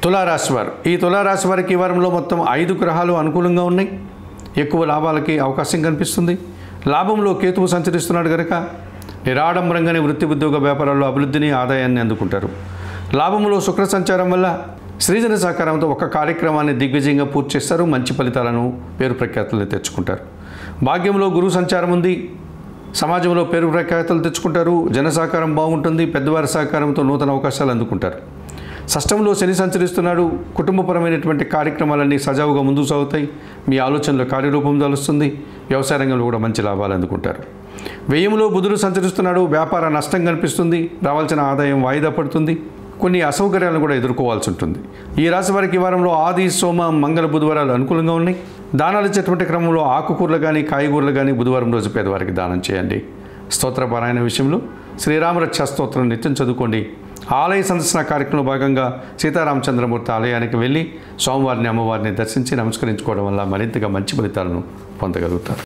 తులారాశి వారు, ఈ తులారాశి వారికి ఈ వారంలో మొత్తం 5 గ్రహాలు అనుకూలంగా ఉన్నాయి. ఎక్కువ లాభాలకి అవకాశం కనిపిస్తుంది. లాభంలో కేతువు సంచరిస్తున్నాడు కనుక నిరాడంబరంగానే వృత్తి ఉద్యోగ వ్యాపారాల్లో అభివృద్ధిని ఆదాయాన్ని అందుకుంటారు. లాభంలో శుక్ర సంచారం వల్ల సృజన సహకారంతో ఒక కార్యక్రమాన్ని దిగ్విజయంగా పూర్తి చేస్తారు. మంచి ఫలితాలను పేరు ప్రఖ్యాతులను తెచ్చుకుంటారు. భాగ్యంలో గురువు సంచారం ఉంది. సమాజంలో పేరు ప్రఖ్యాతులు తెచ్చుకుంటారు. జన సహకారం బాగుంటుంది. పెద్దవారి సహకారంతో నూతన అవకాశాలు అందుకుంటారు. షష్టంలో శని సంచరిస్తున్నాడు. కుటుంబపరమైనటువంటి కార్యక్రమాలన్నీ సజావుగా ముందుకు సాగుతాయి. మీ ఆలోచనలో కార్యరూపం దాలుస్తుంది. వ్యవసాయ రంగంలో కూడా మంచి లాభాలు అందుకుంటారు. వ్యయంలో బుధుడు సంచరిస్తున్నాడు. వ్యాపార నష్టం కనిపిస్తుంది. రావాల్సిన ఆదాయం వాయిదా పడుతుంది. కొన్ని అసౌకర్యాలను కూడా ఎదుర్కోవాల్సి ఉంటుంది. ఈ రాశి వారికి ఈ వారంలో ఆది, సోమ, మంగళ, బుధవారాలు అనుకూలంగా ఉన్నాయి. దానాలు ఇచ్చేటువంటి క్రమంలో ఆకుకూరలు కానీ కాయగూరలు కానీ బుధవారం రోజు పేదవారికి దానం చేయండి. స్తోత్రపారాయణ విషయంలో శ్రీరామరక్ష స్తోత్రం నిత్యం చదువుకోండి. ఆలయ సందర్శన కార్యక్రమంలో భాగంగా సీతారామచంద్రమూర్తి ఆలయానికి వెళ్ళి స్వామివారిని అమ్మవారిని దర్శించి నమస్కరించుకోవడం వల్ల మరింతగా మంచి ఫలితాలను పొందగలుగుతారు.